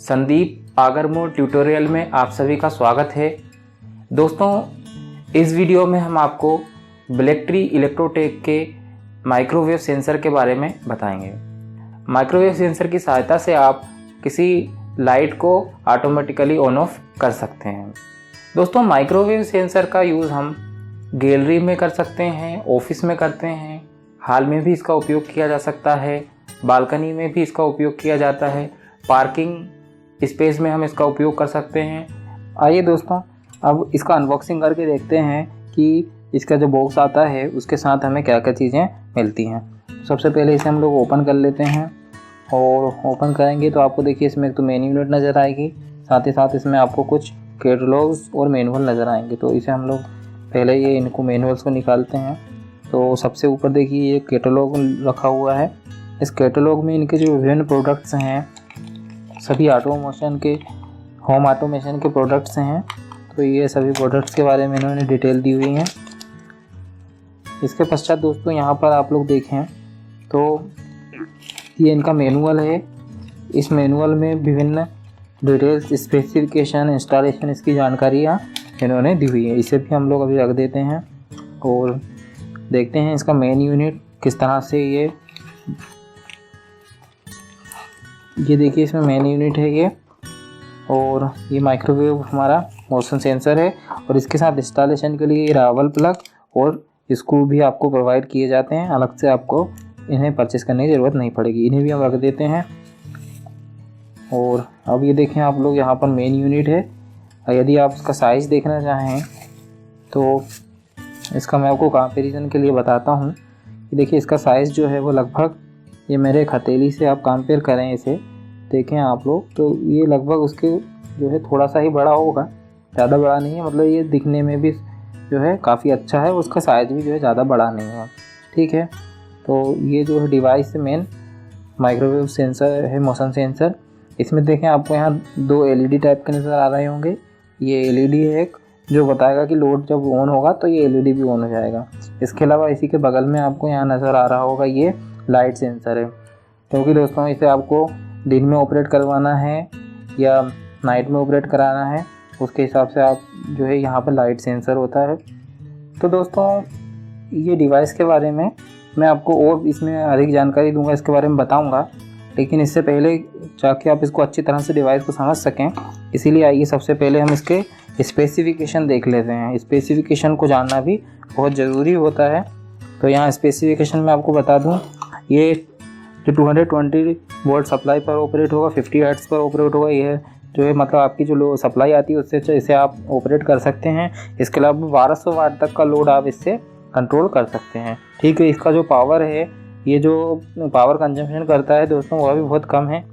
Sandeep आगरमोड़ tutorial में आप सभी का स्वागत है। दोस्तों, इस वीडियो में हम आपको ब्लैकट्री इलेक्ट्रोटेक के माइक्रोवेव सेंसर के बारे में बताएंगे। माइक्रोवेव सेंसर की सहायता से आप किसी लाइट को ऑटोमेटिकली ऑन ऑफ कर सकते हैं। दोस्तों, माइक्रोवेव सेंसर का यूज़ हम गैलरी में कर सकते हैं, ऑफिस में करते हैं, हॉल में भी इसका उपयोग किया जा सकता है, बालकनी में भी इसका उपयोग किया जाता है, पार्किंग स्पेस में हम इसका उपयोग कर सकते हैं। आइए दोस्तों, अब इसका अनबॉक्सिंग करके देखते हैं कि इसका जो बॉक्स आता है उसके साथ हमें क्या क्या चीज़ें मिलती हैं। सबसे पहले इसे हम लोग ओपन कर लेते हैं और ओपन करेंगे तो आपको देखिए इसमें एक तो मेन यूनिट नज़र आएगी, साथ ही साथ इसमें आपको कुछ कैटलॉग्स और मैनुअल नज़र आएंगे। तो इसे हम लोग पहले ये इनको मैनुअल्स को निकालते हैं। तो सबसे ऊपर देखिए ये कैटलॉग रखा हुआ है। इस कैटलॉग में इनके जो विभिन्न प्रोडक्ट्स हैं सभी ऑटोमेशन के होम ऑटोमेशन के प्रोडक्ट्स हैं। तो ये सभी प्रोडक्ट्स के बारे में इन्होंने डिटेल दी हुई हैं। इसके पश्चात दोस्तों यहाँ पर आप लोग देखें तो ये इनका मैनुअल है। इस मैनुअल में विभिन्न डिटेल्स, स्पेसिफिकेशन, इंस्टॉलेशन, इसकी जानकारियाँ इन्होंने दी हुई है। इसे भी हम लोग अभी रख देते हैं और देखते हैं इसका मेन यूनिट किस तरह से ये देखिए इसमें मेन यूनिट है ये, और ये माइक्रोवेव हमारा मोशन सेंसर है और इसके साथ इंस्टॉलेशन के लिए रावल प्लग और स्क्रू भी आपको प्रोवाइड किए जाते हैं। अलग से आपको इन्हें परचेस करने की ज़रूरत नहीं पड़ेगी। इन्हें भी हम रख देते हैं। और अब ये देखें आप लोग, यहाँ पर मेन यूनिट है। यदि आप इसका साइज़ देखना चाहें तो इसका मैं आपको कंपैरिजन के लिए बताता हूँ। देखिए इसका साइज़ जो है वो लगभग, ये मेरे हथेली से आप कंपेयर करें इसे, देखें आप लोग तो ये लगभग उसके जो है थोड़ा सा ही बड़ा होगा, ज़्यादा बड़ा नहीं है। मतलब ये दिखने में भी जो है काफ़ी अच्छा है, उसका साइज़ भी जो है ज़्यादा बड़ा नहीं है। ठीक है, तो ये जो है डिवाइस मेन माइक्रोवेव सेंसर है, मोशन सेंसर। इसमें देखें आपको यहाँ दो एलईडी टाइप के नज़र आ रहे होंगे। ये एलईडी है एक जो बताएगा कि लोड जब ऑन होगा तो ये एलईडी भी ऑन हो जाएगा। इसके अलावा इसी के बगल में आपको यहाँ नज़र आ रहा होगा ये लाइट सेंसर है, क्योंकि दोस्तों इसे आपको दिन में ऑपरेट करवाना है या नाइट में ऑपरेट कराना है, उसके हिसाब से आप जो है यहाँ पर लाइट सेंसर होता है। तो दोस्तों ये डिवाइस के बारे में मैं आपको और इसमें अधिक जानकारी दूंगा, इसके बारे में बताऊंगा, लेकिन इससे पहले जाके आप इसको अच्छी तरह से डिवाइस को समझ सकें, इसीलिए आइए सबसे पहले हम इसके स्पेसिफिकेशन देख लेते हैं। स्पेसिफिकेशन को जानना भी बहुत ज़रूरी होता है। तो यहाँ स्पेसिफिकेशन में आपको बता दूँ, ये जो 220 वोल्ट सप्लाई पर ऑपरेट होगा, 50 हर्ट्ज़ पर ऑपरेट होगा। ये जो है मतलब आपकी जो लो सप्लाई आती है उससे इसे आप ऑपरेट कर सकते हैं। इसके अलावा 1200 वाट तक का लोड आप इससे कंट्रोल कर सकते हैं। ठीक है, इसका जो पावर है, ये जो पावर कंजम्पशन करता है दोस्तों वह भी बहुत कम है।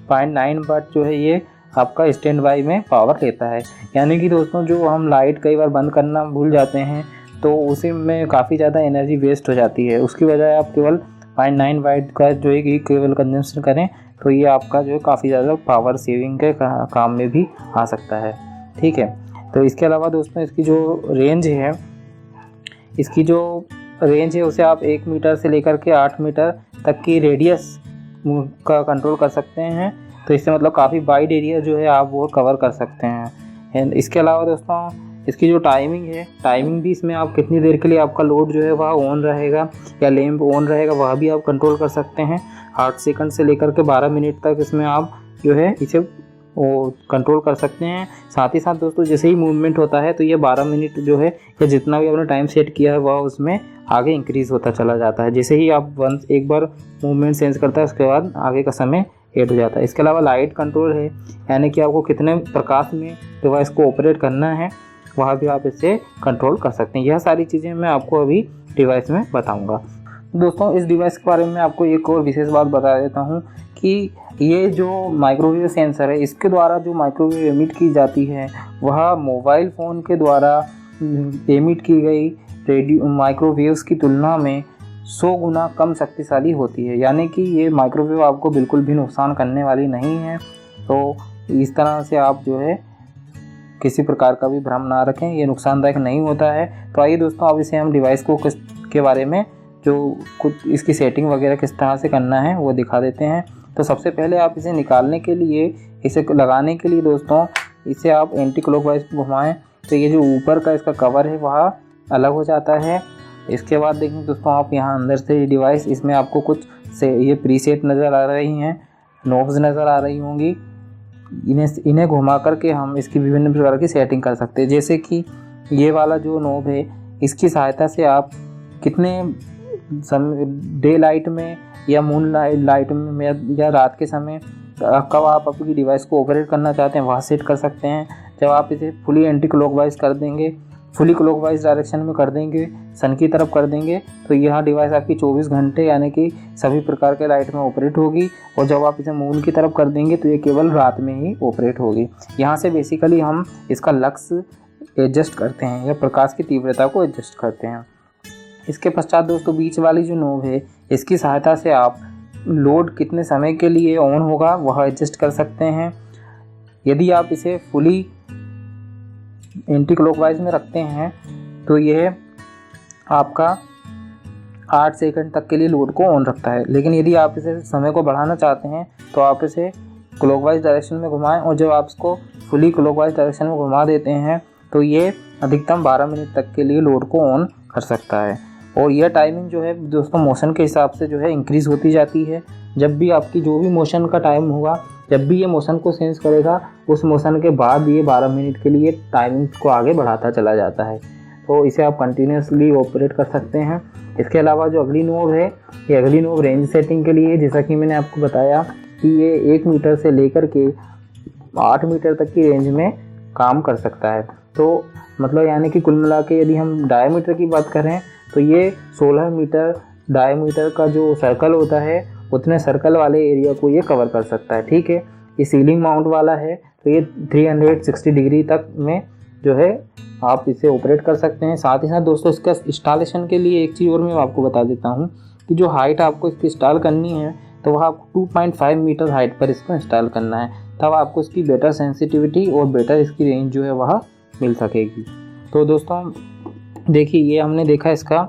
0.9 वाट जो है ये आपका स्टैंड बाई में पावर लेता है। यानी कि दोस्तों जो हम लाइट कई बार बंद करना भूल जाते हैं तो उसी में काफ़ी ज़्यादा एनर्जी वेस्ट हो जाती है। उसकी बजाय आप केवल 0.9 वाट का जो है कि केवल कंजम्पशन करें तो ये आपका जो है काफ़ी ज़्यादा पावर सेविंग के काम में भी आ सकता है। ठीक है, तो इसके अलावा दोस्तों इसकी जो रेंज है उसे आप 1 मीटर से लेकर के 8 मीटर तक की रेडियस का कंट्रोल कर सकते हैं। तो इससे मतलब काफ़ी वाइड एरिया जो है आप वो कवर कर सकते हैं। इसके अलावा दोस्तों इसकी जो टाइमिंग है, टाइमिंग भी इसमें आप कितनी देर के लिए आपका लोड जो है वह ऑन रहेगा या लैंप ऑन रहेगा वह भी आप कंट्रोल कर सकते हैं। 8 सेकंड से लेकर के 12 मिनट तक इसमें आप जो है इसे वो कंट्रोल कर सकते हैं। साथ ही साथ दोस्तों जैसे ही मूवमेंट होता है तो ये 12 मिनट जो है या जितना भी आपने टाइम सेट किया है वह उसमें आगे इंक्रीज़ होता चला जाता है। जैसे ही आप एक बार मूवमेंट सेंस करता है उसके बाद आगे का समय ऐड हो जाता है। इसके अलावा लाइट कंट्रोल है, यानी कि आपको कितने प्रकाश में डिवाइस को ऑपरेट करना है वहाँ भी आप इससे कंट्रोल कर सकते हैं। यह सारी चीज़ें मैं आपको अभी डिवाइस में बताऊंगा। दोस्तों इस डिवाइस के बारे में आपको एक और विशेष बात बता देता हूँ कि ये जो माइक्रोवेव सेंसर है इसके द्वारा जो माइक्रोवेव एमिट की जाती है वह मोबाइल फ़ोन के द्वारा एमिट की गई रेडियो माइक्रोवेव्स की तुलना में 100 गुना कम शक्तिशाली होती है। यानी कि ये माइक्रोवेव आपको बिल्कुल भी नुकसान करने वाली नहीं है। तो इस तरह से आप जो है किसी प्रकार का भी भ्रम ना रखें, ये नुकसानदायक नहीं होता है। तो आइए दोस्तों अब इसे हम डिवाइस को के बारे में जो कुछ इसकी सेटिंग वगैरह किस तरह से करना है वो दिखा देते हैं। तो सबसे पहले आप इसे निकालने के लिए इसे लगाने के लिए दोस्तों इसे आप एंटी क्लॉकवाइज घुमाएं तो ये जो ऊपर का इसका कवर है वह अलग हो जाता है। इसके बाद देखें दोस्तों आप यहाँ अंदर से डिवाइस, इसमें आपको कुछ से ये प्रीसेट नज़र आ रही हैं, नॉब्स नज़र आ रही होंगी। इन्हें घुमा करके हम इसकी विभिन्न प्रकार की सेटिंग कर सकते हैं। जैसे कि ये वाला जो नॉब है इसकी सहायता से आप कितने डे लाइट में या मून लाइट में या रात के समय कब आप अपनी डिवाइस को ऑपरेट करना चाहते हैं वहाँ सेट कर सकते हैं। जब आप इसे फुली एंटी क्लॉकवाइज कर देंगे, फुली क्लॉकवाइज डायरेक्शन में कर देंगे, सन की तरफ कर देंगे, तो यह डिवाइस आपकी 24 घंटे यानी कि सभी प्रकार के लाइट में ऑपरेट होगी। और जब आप इसे मून की तरफ कर देंगे तो ये केवल रात में ही ऑपरेट होगी। यहाँ से बेसिकली हम इसका लक्स एडजस्ट करते हैं या प्रकाश की तीव्रता को एडजस्ट करते हैं। इसके पश्चात दोस्तों बीच वाली जो नॉब है इसकी सहायता से आप लोड कितने समय के लिए ऑन होगा वह एडजस्ट कर सकते हैं। यदि आप इसे फुली एंटी क्लॉकवाइज में रखते हैं तो यह आपका 8 सेकंड तक के लिए लोड को ऑन रखता है। लेकिन यदि आप इसे समय को बढ़ाना चाहते हैं तो आप इसे क्लॉकवाइज डायरेक्शन में घुमाएं और जब आप इसको फुली क्लॉकवाइज डायरेक्शन में घुमा देते हैं तो ये अधिकतम 12 मिनट तक के लिए लोड को ऑन कर सकता है। और यह टाइमिंग जो है दोस्तों मोशन के हिसाब से जो है इंक्रीज़ होती जाती है। जब भी आपकी जो भी मोशन का टाइम होगा, जब भी ये मोशन को सेंस करेगा उस मोशन के बाद ये 12 मिनट के लिए टाइमिंग को आगे बढ़ाता चला जाता है। तो इसे आप कंटिन्यूसली ऑपरेट कर सकते हैं। इसके अलावा जो अगली नॉब है ये अगली नॉब रेंज सेटिंग के लिए, जैसा कि मैंने आपको बताया कि ये 1 मीटर से लेकर के 8 मीटर तक की रेंज में काम कर सकता है। तो मतलब यानी कि कुल मिला के यदि हम डायमीटर की बात करें तो ये 16 मीटर डायमीटर का जो सर्कल होता है उतने सर्कल वाले एरिया को ये कवर कर सकता है। ठीक है, ये सीलिंग माउंट वाला है तो ये 360 डिग्री तक में जो है आप इसे ऑपरेट कर सकते हैं। साथ ही साथ दोस्तों इसका इंस्टॉलेशन के लिए एक चीज़ और मैं आपको बता देता हूँ कि जो हाइट आपको इसकी इंस्टॉल करनी है तो वह आपको 2.5 मीटर हाइट पर इसको इंस्टॉल करना है, तब आपको इसकी बेटर सेंसिटिविटी और बेटर इसकी रेंज जो है वह मिल सकेगी। तो दोस्तों देखिए ये हमने देखा इसका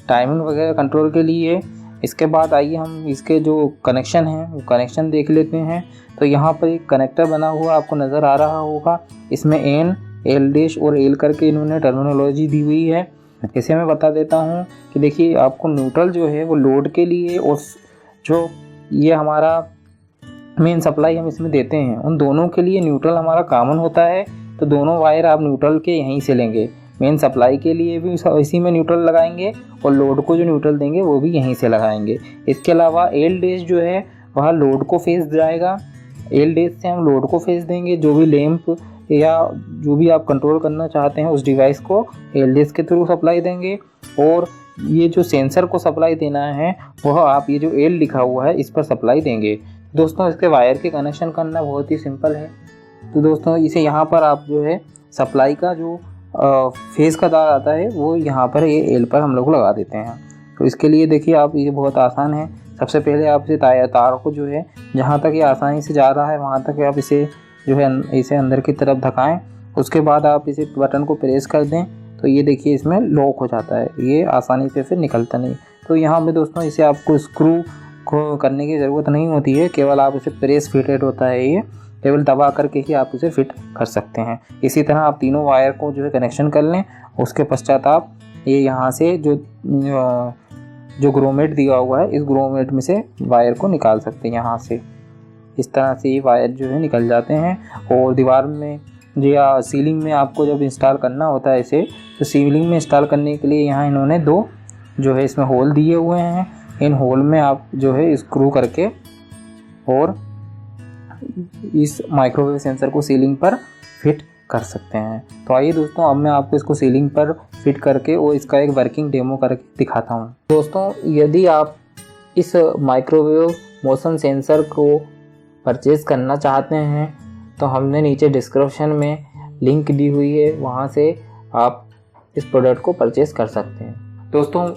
टाइमिंग वगैरह कंट्रोल के लिए। इसके बाद आइए हम इसके जो कनेक्शन हैं वो कनेक्शन देख लेते हैं। तो यहाँ पर एक कनेक्टर बना हुआ आपको नज़र आ रहा होगा, इसमें एन, एल डैश और एल करके इन्होंने टर्मिनोलॉजी दी हुई है। इसे मैं बता देता हूँ कि देखिए आपको न्यूट्रल जो है वो लोड के लिए और जो ये हमारा मेन सप्लाई हम इसमें देते हैं उन दोनों के लिए न्यूट्रल हमारा कॉमन होता है। तो दोनों वायर आप न्यूट्रल के यहीं से लेंगे, मेन सप्लाई के लिए भी इसी में न्यूट्रल लगाएंगे और लोड को जो न्यूट्रल देंगे वो भी यहीं से लगाएंगे। इसके अलावा एल डैश जो है वह लोड को फेस जाएगा, एल डैश से हम लोड को फेस देंगे। जो भी लैंप या जो भी आप कंट्रोल करना चाहते हैं उस डिवाइस को एल डैश के थ्रू सप्लाई देंगे। और ये जो सेंसर को सप्लाई देना है वह आप ये जो एल लिखा हुआ है इस पर सप्लाई देंगे। दोस्तों इसके वायर के कनेक्शन करना बहुत ही सिंपल है। तो दोस्तों इसे यहाँ पर आप जो है सप्लाई का जो फेस का तार आता है वो यहाँ पर ये एल पर हम लोग लगा देते हैं। तो इसके लिए देखिए आप ये बहुत आसान है। सबसे पहले आप इसे तार को जो है जहाँ तक ये आसानी से जा रहा है वहाँ तक आप इसे जो है इसे अंदर की तरफ धकाएं। उसके बाद आप इसे बटन को प्रेस कर दें तो ये देखिए इसमें लॉक हो जाता है, ये आसानी से फिर निकलता नहीं। तो यहाँ पे दोस्तों इसे आपको स्क्रू को करने की ज़रूरत नहीं होती है, केवल आप इसे प्रेस फिटेड होता है, ये केवल दबा करके ही आप इसे फिट कर सकते हैं। इसी तरह आप तीनों वायर को जो है कनेक्शन कर लें। उसके पश्चात आप ये यहाँ से जो ग्रोमेट दिया हुआ है इस ग्रोमेट में से वायर को निकाल सकते हैं। यहाँ से इस तरह से ये वायर जो है निकल जाते हैं। और दीवार में या सीलिंग में आपको जब इंस्टॉल करना होता है इसे, तो सीलिंग में इंस्टॉल करने के लिए यहाँ इन्होंने 2 जो है इसमें होल दिए हुए हैं। इन होल में आप जो है स्क्रू करके और इस माइक्रोवेव सेंसर को सीलिंग पर फिट कर सकते हैं। तो आइए दोस्तों अब मैं आपको इसको सीलिंग पर फिट करके और इसका एक वर्किंग डेमो करके दिखाता हूँ। दोस्तों यदि आप इस माइक्रोवेव मोशन सेंसर को परचेज़ करना चाहते हैं तो हमने नीचे डिस्क्रिप्शन में लिंक दी हुई है, वहाँ से आप इस प्रोडक्ट को परचेज़ कर सकते हैं। दोस्तों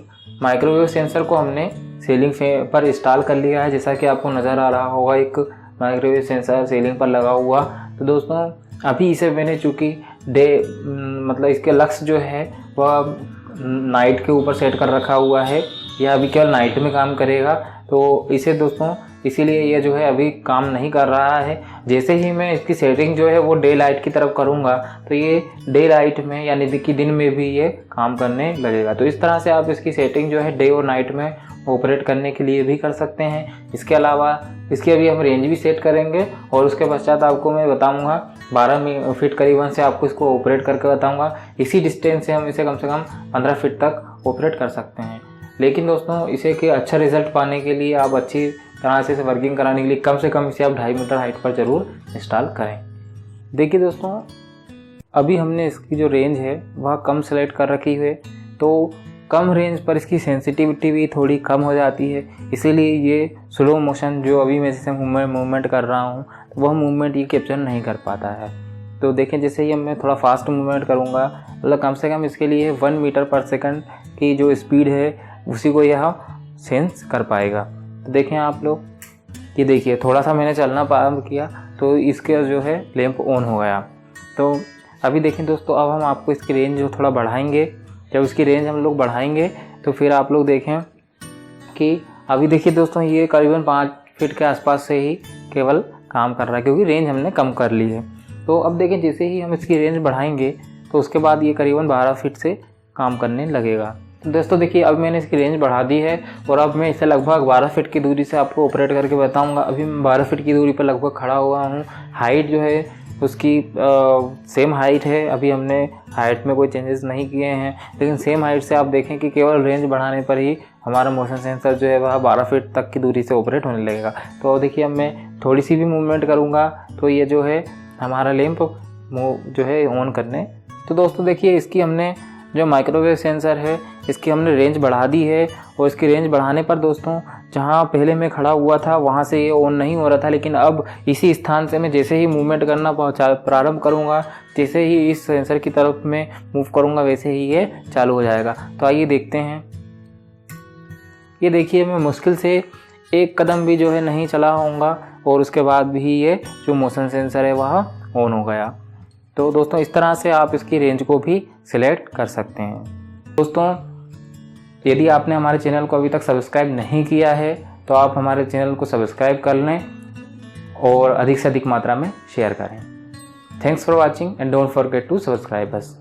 माइक्रोवेव सेंसर को हमने सीलिंग पर इंस्टॉल कर लिया है, जैसा कि आपको नज़र आ रहा होगा एक माइक्रोवेव सेंसर सीलिंग पर लगा हुआ। तो दोस्तों अभी इसे मैंने चूँकि मतलब इसके लक्स जो है वह नाइट के ऊपर सेट कर रखा हुआ है, यह अभी केवल नाइट में काम करेगा। तो इसे दोस्तों इसीलिए ये जो है अभी काम नहीं कर रहा है। जैसे ही मैं इसकी सेटिंग जो है वो डे लाइट की तरफ करूँगा तो ये डे लाइट में यानी कि दिन में भी ये काम करने लगेगा। तो इस तरह से आप इसकी सेटिंग जो है डे और नाइट में ऑपरेट करने के लिए भी कर सकते हैं। इसके अलावा इसकी अभी हम रेंज भी सेट करेंगे और उसके पश्चात आपको मैं बताऊंगा 12 फीट करीबन से आपको इसको ऑपरेट करके बताऊंगा। इसी डिस्टेंस से हम इसे कम से कम 15 फीट तक ऑपरेट कर सकते हैं। लेकिन दोस्तों इसे कि अच्छा रिजल्ट पाने के लिए आप अच्छी तरह से इसे वर्किंग कराने के लिए कम से कम इसे आप 2.5 मीटर हाइट पर ज़रूर इंस्टॉल करें। देखिए दोस्तों, अभी हमने इसकी जो रेंज है वह कम सेलेक्ट कर रखी है, तो कम रेंज पर इसकी सेंसिटिविटी भी थोड़ी कम हो जाती है। इसीलिए ये स्लो मोशन जो अभी मैं जैसे मूवमेंट कर रहा हूँ तो वह मूवमेंट ये कैप्चर नहीं कर पाता है। तो देखें, जैसे ही मैं थोड़ा फास्ट मूवमेंट करूँगा, मतलब कम से कम इसके लिए 1 मीटर पर सेकंड की जो स्पीड है उसी को यह सेंस कर पाएगा। तो देखें आप लोग कि देखिए थोड़ा सा मैंने चलना प्रारंभ किया तो इसके जो है लैंप ऑन हो गया। तो अभी देखें दोस्तों, अब हम आपको इसकी रेंज जो थोड़ा बढ़ाएंगे। जब इसकी रेंज हम लोग बढ़ाएंगे तो फिर आप लोग देखें कि अभी देखिए दोस्तों ये करीबन 5 फीट के आसपास से ही केवल काम कर रहा है, क्योंकि रेंज हमने कम कर ली है। तो अब देखें जैसे ही हम इसकी रेंज बढ़ाएंगे तो उसके बाद ये करीबन 12 फीट से काम करने लगेगा। तो दोस्तों देखिए, अब मैंने इसकी रेंज बढ़ा दी है और अब मैं इसे लगभग 12 फीट की दूरी से आपको ऑपरेट करके बताऊंगा। अभी मैं 12 फीट की दूरी पर लगभग खड़ा हुआ हूँ। हाइट जो है उसकी सेम हाइट है। अभी हमने हाइट में कोई चेंजेस नहीं किए हैं, लेकिन सेम हाइट से आप देखें कि केवल रेंज बढ़ाने पर ही हमारा मोशन सेंसर जो है वह 12 फीट तक की दूरी से ऑपरेट होने लगेगा। तो देखिए, अब मैं थोड़ी सी भी मूवमेंट करूँगा तो ये जो है हमारा लैंप जो है ऑन करने। तो दोस्तों देखिए, इसकी हमने जो माइक्रोवेव सेंसर है इसकी हमने रेंज बढ़ा दी है और इसकी रेंज बढ़ाने पर दोस्तों जहाँ पहले मैं खड़ा हुआ था वहाँ से ये ऑन नहीं हो रहा था, लेकिन अब इसी स्थान से मैं जैसे ही मूवमेंट करना प्रारंभ करूँगा, जैसे ही इस सेंसर की तरफ में मूव करूँगा वैसे ही ये चालू हो जाएगा। तो आइए देखते हैं। ये देखिए, मैं मुश्किल से 1 कदम भी जो है नहीं चला होऊंगा और उसके बाद भी ये जो मोशन सेंसर है वह ऑन हो गया। तो दोस्तों इस तरह से आप इसकी रेंज को भी सिलेक्ट कर सकते हैं। दोस्तों यदि आपने हमारे चैनल को अभी तक सब्सक्राइब नहीं किया है तो आप हमारे चैनल को सब्सक्राइब कर लें और अधिक से अधिक मात्रा में शेयर करें। Thanks for watching and don't forget to subscribe us.